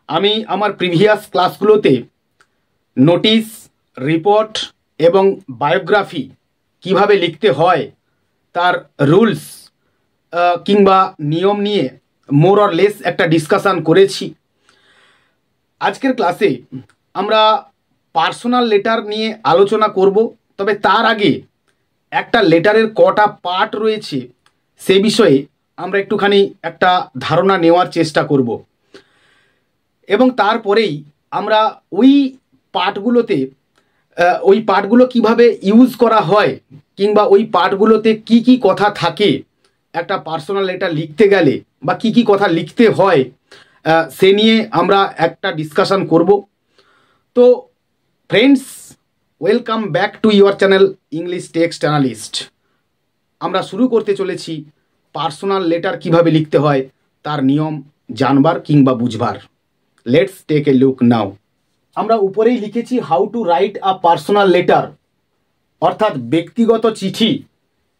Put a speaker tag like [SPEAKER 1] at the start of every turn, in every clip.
[SPEAKER 1] আমি আমার প্রিভিয়াস ক্লাসগুলোতে নোটিশ, রিপোর্ট এবং বায়োগ্রাফি কিভাবে লিখতে হয় তার রুলস কিংবা নিয়ম নিয়ে মোর অর লেস একটা ডিসকাশান করেছি। আজকের ক্লাসে আমরা পার্সোনাল লেটার নিয়ে আলোচনা করব, তবে তার আগে একটা লেটারের কটা পার্ট রয়েছে সে বিষয়ে আমরা একটুখানি একটা ধারণা নেওয়ার চেষ্টা করব এবং তারপরেই আমরা ওই পার্টগুলো কিভাবে ইউজ করা হয় কিংবা ওই পার্টগুলোতে কি কি কথা থাকে একটা পার্সোনাল লেটার লিখতে গেলে বা কি কি কথা লিখতে হয় সে নিয়ে আমরা একটা ডিসকাশন করব। তো friends, welcome back to your channel English text analyst. আমরা শুরু করতে চলেছি পার্সোনাল লেটার কিভাবে লিখতে হয় তার নিয়ম জানবার কিংবা বুঝবার। লেটস টেক এ লুক নাও। আমরা উপরেই লিখেছি how to write a personal letter, অর্থাৎ ব্যক্তিগত চিঠি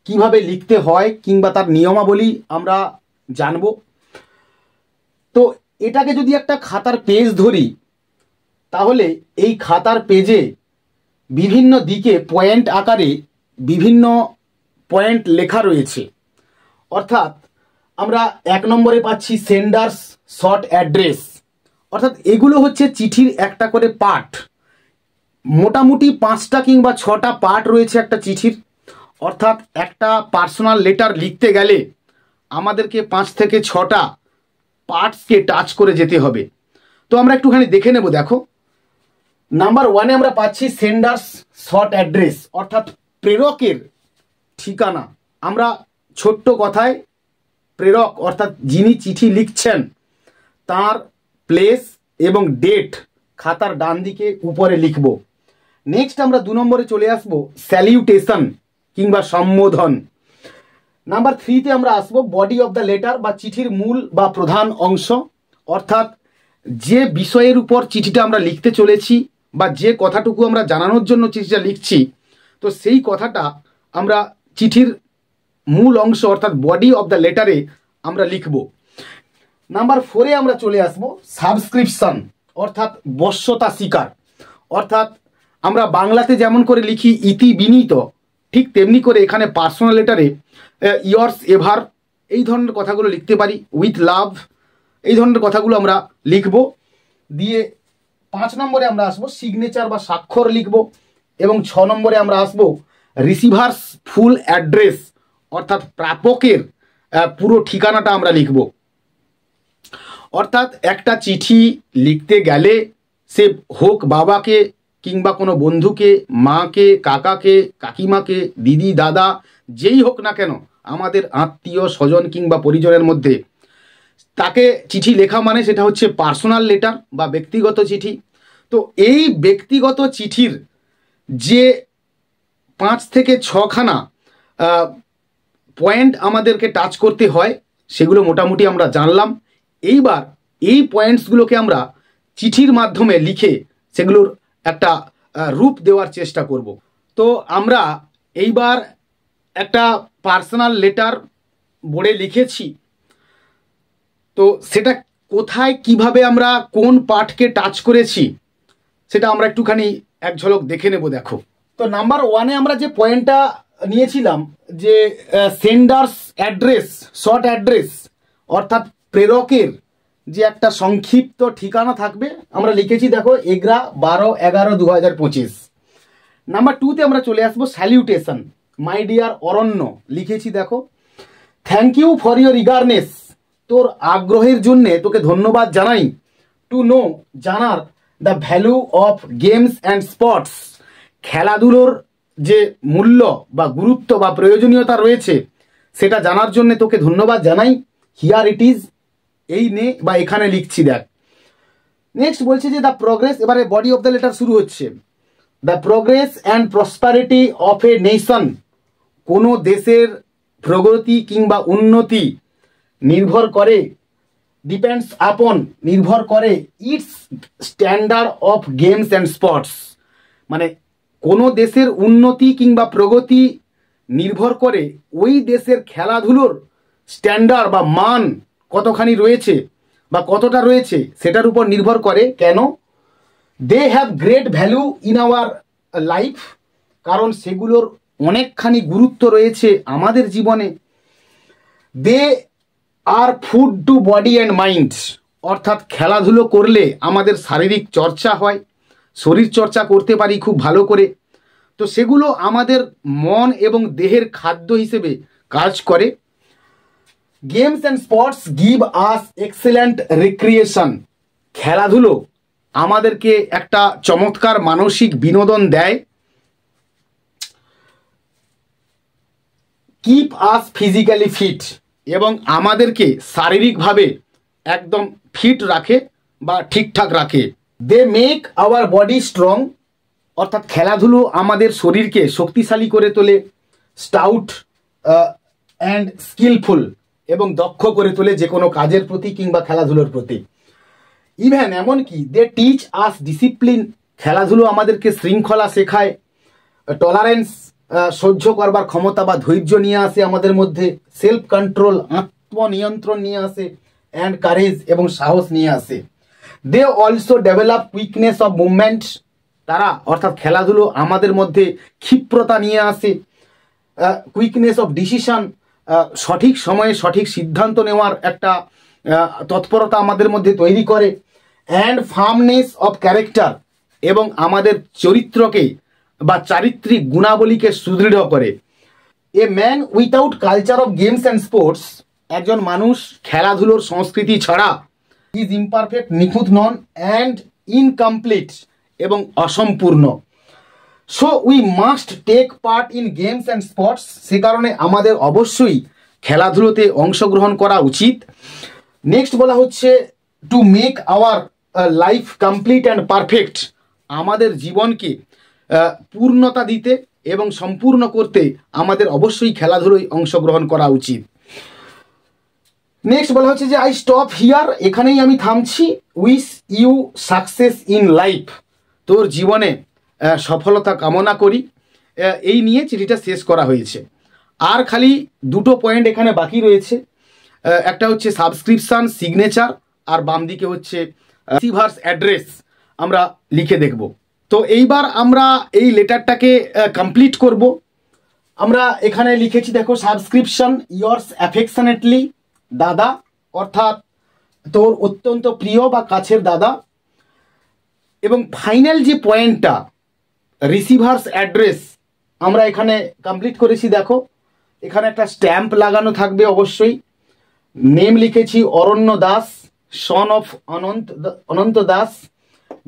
[SPEAKER 1] কিভাবে লিখতে হয় কিংবা তার নিয়মাবলী আমরা জানব। তো এটাকে যদি একটা খাতার পেজ ধরি, তাহলে এই খাতার পেজে বিভিন্ন দিকে পয়েন্ট আকারে বিভিন্ন পয়েন্ট লেখা রয়েছে। অর্থাৎ আমরা 1 নম্বরে পাচ্ছি সেন্ডার্স শর্ট অ্যাড্রেস, অর্থাৎ এগুলো হচ্ছে চিঠির একটা করে পার্ট। মোটামুটি 5টা কিংবা 6টা পার্ট রয়েছে একটা চিঠির। অর্থাৎ একটা পার্সোনাল লেটার লিখতে গেলে আমাদেরকে 5 থেকে 6টা পার্টসকে টাচ করে যেতে হবে। তো আমরা একটুখানি দেখে নেব। দেখো, নাম্বার 1-এ আমরা পাচ্ছি সেন্ডার্স শর্ট অ্যাড্রেস, অর্থাৎ প্রেরকের ঠিকানা। আমরা ছোট্ট কথায় প্রেরক অর্থাৎ যিনি চিঠি লিখছেন তার প্লেস এবং ডেট খাতার ডান দিকে উপরে লিখব। নেক্সট আমরা 2 নম্বরে চলে আসব স্যালিউটেশন কিংবা সম্বোধন। নাম্বার 3-তে আমরা আসব বডি অফ দ্য লেটার বা চিঠির মূল বা প্রধান অংশ, অর্থাৎ যে বিষয়ের উপর চিঠিটা আমরা লিখতে চলেছি বা যে কথাটুকু আমরা জানানোর জন্য চিঠিটা লিখছি, তো সেই কথাটা আমরা চিঠির মূল অংশ অর্থাৎ বডি অফ দ্য লেটারে আমরা লিখব। নাম্বার 4-এ আমরা চলে আসব সাবস্ক্রিপশন, অর্থাৎ বশ্যতা স্বীকার। অর্থাৎ আমরা বাংলাতে যেমন করে লিখি ইতি বিনীত, ঠিক তেমনি করে এখানে পার্সোনাল লেটারে ইয়ার্স এভার এই ধরনের কথাগুলো লিখতে পারি, উইথ লাভ এই ধরনের কথাগুলো আমরা লিখব। দিয়ে 5 নম্বরে আমরা আসব সিগনেচার বা স্বাক্ষর লিখব এবং 6 নম্বরে আমরা আসব রিসিভার্স ফুল অ্যাড্রেস, অর্থাৎ প্রাপকের পুরো ঠিকানাটা আমরা লিখব। অর্থাৎ একটা চিঠি লিখতে গেলে সে হোক বাবাকে কিংবা কোনো বন্ধুকে, মাকে, কাকাকে, কাকিমাকে, দিদি, দাদা, যেই হোক না কেন আমাদের আত্মীয় স্বজন কিংবা পরিজনের মধ্যে, তাকে চিঠি লেখা মানে সেটা হচ্ছে পার্সোনাল লেটার বা ব্যক্তিগত চিঠি। তো এই ব্যক্তিগত চিঠির যে 5 থেকে 6খানা পয়েন্ট আমাদেরকে টাচ করতে হয় সেগুলো মোটামুটি আমরা জানলাম। এইবার এই পয়েন্টসগুলোকে আমরা চিঠির মাধ্যমে লিখে সেগুলোর একটা রূপ দেওয়ার চেষ্টা করব। তো আমরা এইবার একটা পার্সোনাল লেটার বোর্ডে লিখেছি, তো সেটা কোথায় কিভাবে আমরা কোন পার্টকে টাচ করেছি সেটা আমরা একটুখানি এক ঝলক দেখে নেব। দেখো, তো নাম্বার 1-এ আমরা যে পয়েন্টটা নিয়েছিলাম যে সেন্ডার্স অ্যাড্রেস শর্ট অ্যাড্রেস, অর্থাৎ প্রেরকের যে একটা সংক্ষিপ্ত ঠিকানা থাকবে, আমরা লিখেছি দেখো 11/12/2025। নাম্বার 2-তে আমরা চলে আসবো স্যালিউটেশন, মাই ডিয়ার অরণ্য লিখেছি দেখো thank you for your eagerness, তোর আগ্রহের জন্যে তোকে ধন্যবাদ জানাই। টু নো জানার the value of games and sports, খেলাধুলোর যে মূল্য বা গুরুত্ব বা প্রয়োজনীয়তা রয়েছে সেটা জানার জন্য তোকে ধন্যবাদ জানাই। হিয়ার ইট ইজ, এই নে বা এখানে লিখছি দেখ। নেক্সট বলছে যে দ্য প্রোগ্রেস, এবারে বডি অফ দ্য লেটার শুরু হচ্ছে। The progress and prosperity of a nation, কোনো দেশের প্রগতি কিংবা উন্নতি নির্ভর করে, ডিপেন্ডস আপন নির্ভর করে, it's standard of games and sports, মানে কোনো দেশের উন্নতি কিংবা প্রগতি নির্ভর করে ওই দেশের খেলাধুলোর স্ট্যান্ডার্ড বা মান কতখানি রয়েছে বা কতটা রয়েছে সেটার উপর নির্ভর করে। কেন? They have great value in our life, কারণ সেগুলোর অনেকখানি গুরুত্ব রয়েছে আমাদের জীবনে। They are food to body and mind, অর্থাৎ খেলাধুলো করলে আমাদের শারীরিক চর্চা হয়, শরীর চর্চা করতে পারি খুব ভালো করে। তো সেগুলো আমাদের মন এবং দেহের খাদ্য হিসেবে কাজ করে। Games and sports give us excellent recreation, খেলাধুলো আমাদেরকে একটা চমৎকার মানসিক বিনোদন দেয়। কিপ আস ফিজিক্যালি ফিট, এবং আমাদেরকে শারীরিকভাবে একদম ফিট রাখে বা ঠিকঠাক রাখে। They make our body strong, অর্থাৎ খেলাধুলো আমাদের শরীরকে শক্তিশালী করে তোলে, স্টাউট অ্যান্ড স্কিলফুল, এবং দক্ষ করে তোলে যে কোনো কাজের প্রতি কিংবা খেলাধুলোর প্রতি। ইভেন এমনকি দে টিচ আস ডিসিপ্লিন, খেলাধুলো আমাদেরকে শৃঙ্খলা শেখায়, টলারেন্স সহ্য করবার ক্ষমতা বা ধৈর্য নিয়ে আসে আমাদের মধ্যে, সেলফ কন্ট্রোল আত্মনিয়ন্ত্রণ নিয়ে আসে, অ্যান্ড কারেজ এবং সাহস নিয়ে আসে। They also develop quickness of movement, তারা অর্থাৎ খেলাধুলো আমাদের মধ্যে ক্ষিপ্রতা নিয়ে আসে, কুইকনেস অফ ডিসিশন, সঠিক সময়ে সঠিক সিদ্ধান্ত নেওয়ার একটা তৎপরতা আমাদের মধ্যে তৈরি করে, অ্যান্ড ফার্মনেস অফ ক্যারেক্টার, এবং আমাদের চরিত্রকে বা চারিত্রিক গুণাবলীকে সুদৃঢ় করে। A man without culture of games and sports, একজন মানুষ খেলাধুলোর সংস্কৃতি ছাড়া ইজ ইমপারফেক্ট, নিখুঁত নন, অ্যান্ড ইনকমপ্লিট, এবং অসম্পূর্ণ। So we must take part in games and sports, সে কারণে আমাদের অবশ্যই খেলাধুলোতে অংশগ্রহণ করা উচিত। নেক্সট বলা হচ্ছে to make our life complete and perfect, আমাদের জীবনকে পূর্ণতা দিতে এবং সম্পূর্ণ করতে আমাদের অবশ্যই খেলাধুলোয় অংশগ্রহণ করা উচিত। নেক্সট বলা হচ্ছে যে আই স্টপ হিয়ার, এখানেই আমি থামছি। Wish you success in life, তোর জীবনে সফলতা কামনা করি, এই নিয়ে চিঠিটা শেষ করা হয়েছে। আর খালি দুটো পয়েন্ট এখানে বাকি রয়েছে, একটা হচ্ছে সাবস্ক্রিপশন সিগনেচার, আর বাম দিকে হচ্ছে রিসিভার্স অ্যাড্রেস আমরা লিখে দেখব। তো এইবার আমরা এই লেটারটাকে কমপ্লিট করব। আমরা এখানে লিখেছি দেখো, সাবস্ক্রিপশন ইয়ার্স অ্যাফেকশনেটলি, দাদা অর্থাৎ তোর অত্যন্ত প্রিয় বা কাছের দাদা। এবং ফাইনাল যে পয়েন্টটা রিসিভার্স অ্যাড্রেস আমরা এখানে কমপ্লিট করেছি। দেখো এখানে একটা স্ট্যাম্প লাগানো থাকবে অবশ্যই। নেম লিখেছি Aranya Das, son of Ananta Das,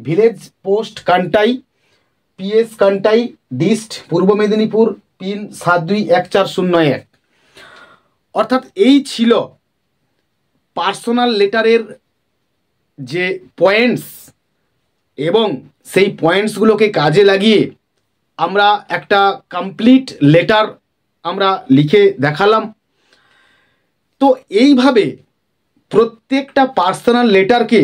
[SPEAKER 1] village post Contai, PS Contai, dist Purba Medinipur, pin 721401। অর্থাৎ এই ছিল পার্সোনাল লেটারের যে পয়েন্টস, এবং সেই পয়েন্টসগুলোকে কাজে লাগিয়ে আমরা একটা কমপ্লিট লেটার আমরা লিখে দেখালাম। তো এইভাবে প্রত্যেকটা পার্সোনাল লেটারকে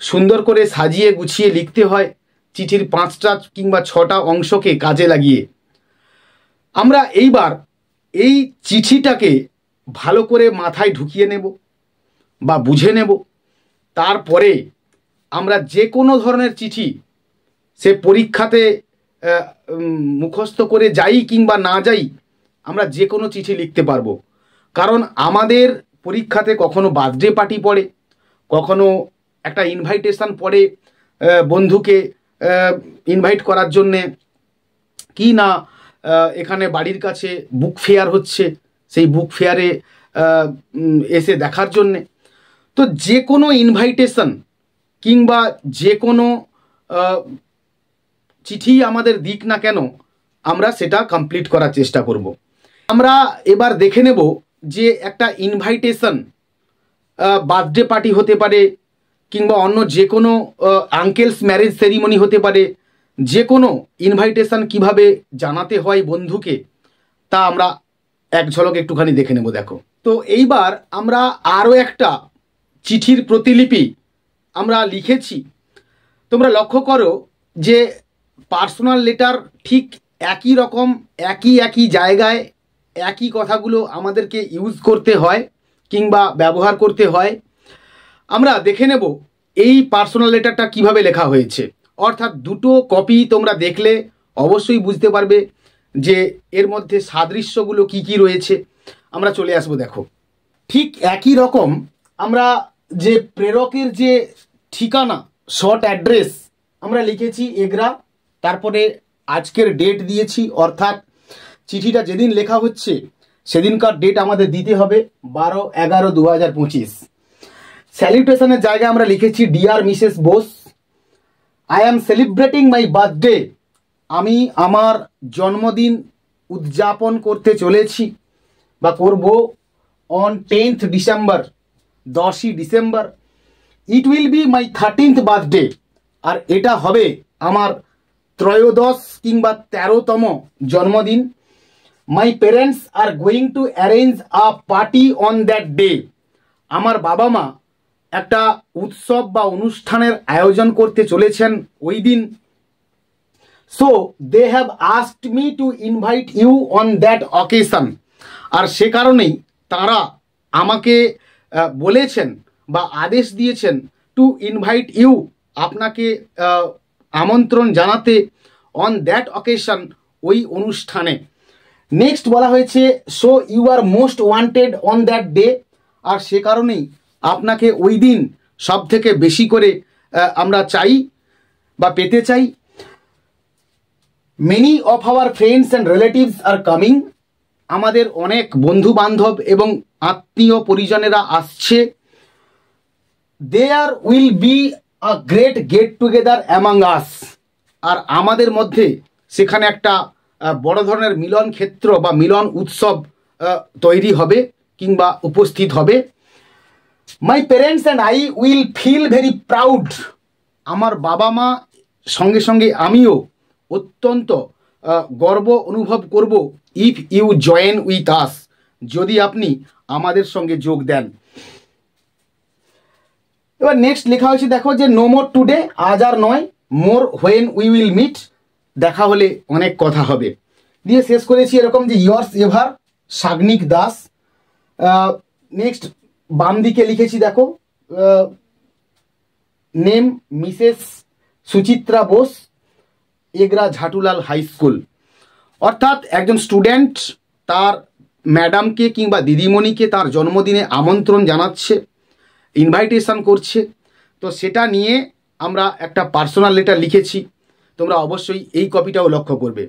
[SPEAKER 1] সুন্দর করে সাজিয়ে গুছিয়ে লিখতে হয়, চিঠির 5টা কিংবা 6টা অংশকে কাজে লাগিয়ে। আমরা এইবার এই চিঠিটাকে ভালো করে মাথায় ঢুকিয়ে নেব বা বুঝে নেব। তারপরে আমরা যে কোনো ধরনের চিঠি, সে পরীক্ষাতে মুখস্থ করে যাই কিংবা না যাই, আমরা যে কোনো চিঠি লিখতে পারবো। কারণ আমাদের পরীক্ষাতে কখনো বার্থডে পার্টি পড়ে, কখনো একটা ইনভাইটেশন পড়ে বন্ধুকে ইনভাইট করার জন্যে, কি না এখানে বাড়ির কাছে বুক ফেয়ার হচ্ছে, সেই বুক ফেয়ারে এসে দেখার জন্যে। তো যে কোনো ইনভাইটেশন কিংবা যে কোনো চিঠি আমাদের দিক না কেন, আমরা সেটা কমপ্লিট করার চেষ্টা করব। আমরা এবার দেখে নেব যে একটা ইনভাইটেশন বার্থডে পার্টি হতে পারে, কিংবা অন্য যে কোনো আঙ্কেলস ম্যারেজ সেরিমনি হতে পারে, যে কোনো ইনভাইটেশন কিভাবে জানাতে হয় বন্ধুকে, তা আমরা এক ঝলক একটুখানি দেখে নেব। দেখো, তো এইবার আমরা আরও একটা চিঠির প্রতিলিপি আমরা লিখেছি। তোমরা লক্ষ্য করো যে পার্সোনাল লেটার ঠিক একই রকম, একই জায়গায় একই কথাগুলো আমাদেরকে ইউজ করতে হয় কিংবা ব্যবহার করতে হয়। আমরা দেখে নেব এই পার্সোনাল লেটারটা কিভাবে লেখা হয়েছে। অর্থাৎ দুটো কপি তোমরা দেখলে অবশ্যই বুঝতে পারবে যে এর মধ্যে সাদৃশ্যগুলো কি কি রয়েছে। আমরা চলে আসবো, দেখো ঠিক একই রকম আমরা যে প্রেরকের যে ঠিকানা শর্ট অ্যাড্রেস আমরা লিখেছি এগরা, তারপরে আজকের ডেট দিয়েছি, অর্থাৎ চিঠিটা যেদিন লেখা হচ্ছে সেদিনকার ডেট আমাদের দিতে হবে 12/11/2025। স্যালিউটেশনের জায়গায় আমরা লিখেছি dear Mrs Bose, I am celebrating my birthday, আমি আমার জন্মদিন উদযাপন করতে চলেছি বা করব অন 10th ডিসেম্বর, 10ই December. It will be my 13th birthday, আর এটা হবে আমার 13 কিংবা 13তম জন্মদিন। My parents are going to arrange a party on that day, আমার বাবা মা একটা উৎসব বা অনুষ্ঠানের আয়োজন করতে চলেছেন ওই দিন। So they have asked me to invite you on that occasion, আর সে কারণেই তারা আমাকে বলেছেন বা আদেশ দিয়েছেন টু ইনভাইট ইউ, আপনাকে আমন্ত্রণ জানাতে অন দ্যাট অকেশন, ওই অনুষ্ঠানে। নেক্সট বলা হয়েছে so you are most wanted on that day, আর সে কারণেই আপনাকে ওই দিন সব থেকে বেশি করে আমরা চাই বা পেতে চাই। Many of our friends and relatives are coming, আমাদের অনেক বন্ধু বান্ধব এবং আত্মীয় পরিজনেরা আসছে। There will be a great get together among us, আর আমাদের মধ্যে সেখানে একটা বড় ধরনের মিলন ক্ষেত্র বা মিলন উৎসব তৈরি হবে কিংবা উপস্থিত হবে। My parents and I will feel very proud, আমার বাবা মা সঙ্গে সঙ্গে আমিও অত্যন্ত গর্ব অনুভব করব if you join with us, যদি আপনি আমাদের সঙ্গে যোগ দেন। এবার নেক্সট লেখা হয়েছে, দেখো যে নো মোর টুডে, আজ আর নয়, মোর হোয়েন উই উইল মিট, দেখা হলে অনেক কথা হবে। দিয়ে শেষ করেছি এরকম যে yours ever Sagnik Das. Next বাম দিকে লিখেছি দেখো name Mrs Suchitra Bose, Egra Jhatulal high school. অর্থাৎ একজন স্টুডেন্ট তার ম্যাডামকে কিংবা দিদিমণিকে তার জন্মদিনে আমন্ত্রণ জানাচ্ছে, ইনভাইটেশন করছে, তো সেটা নিয়ে আমরা একটা পার্সোনাল লেটার লিখেছি। তোমরা অবশ্যই এই কপিটাও লক্ষ্য করবে।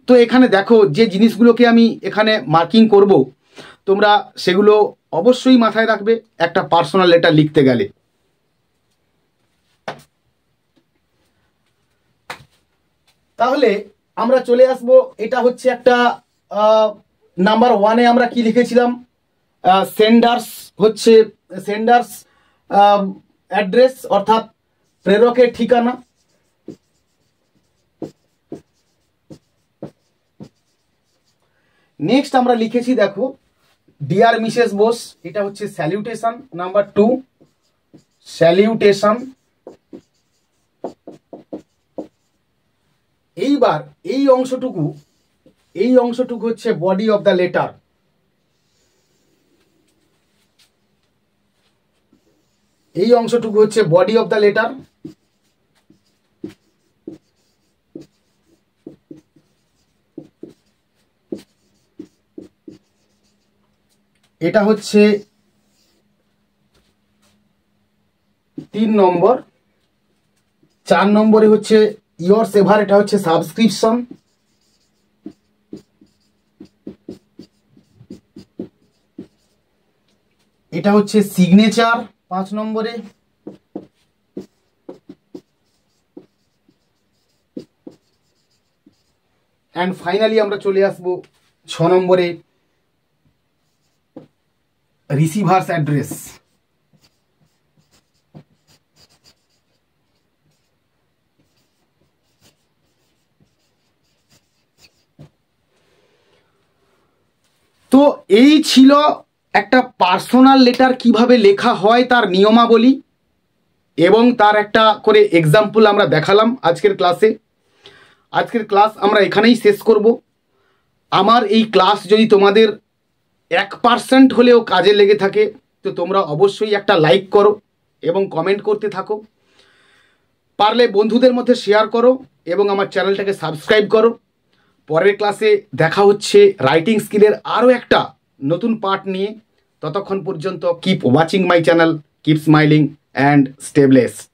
[SPEAKER 1] তো এখানে দেখো যে জিনিসগুলোকে আমি এখানে মার্কিং করব, তোমরা সেগুলো অবশ্যই মাথায় রাখবে একটা পার্সোনাল লেটার লিখতে গেলে। তাহলে আমরা চলে আসব, এটা হচ্ছে একটা নাম্বার 1-এ আমরা কি লিখেছিলাম, সেন্ডার্স হচ্ছে সেন্ডার্স অ্যাড্রেস, অর্থাৎ প্রেরকের ঠিকানা। নেক্সট আমরা লিখেছি দেখো ডিয়ার মিসেস বোস, এটা হচ্ছে স্যালিউটেশন। নাম্বার 2 স্যালিউটেশন। এইবার এই অংশটুকু হচ্ছে বডি অফ দ্য লেটার। এই অংশটুকু হচ্ছে বডি অফ দ্য লেটার। এটা হচ্ছে 3 নম্বর। 4 নম্বরে হচ্ছে ইয়ার্স এভার, এটা হচ্ছে সাবস্ক্রিপশন। এটা হচ্ছে সিগনেচার 5 নম্বরে। অ্যান্ড ফাইনালি আমরা চলে আসব 6 নম্বরে রিসিভার্স অ্যাড্রেস। তো এই ছিল একটা পার্সোনাল লেটার কিভাবে লেখা হয় তার নিয়মাবলী, এবং তার একটা করে এক্সাম্পল আমরা দেখালাম আজকের ক্লাসে। আজকের ক্লাস আমরা এখানেই শেষ করব। আমার এই ক্লাস যদি তোমাদের 1% হলেও কাজে লেগে থাকে তো তোমরা অবশ্যই একটা লাইক করো, এবং কমেন্ট করতে থাকো। পারলে বন্ধুদের মধ্যে শেয়ার করো এবং আমার চ্যানেলটাকে সাবস্ক্রাইব করো। পরের ক্লাসে দেখা হচ্ছে রাইটিং স্কিলের আরও একটা নতুন পার্ট নিয়ে। ততক্ষণ পর্যন্ত keep watching my channel, keep smiling and stay blessed.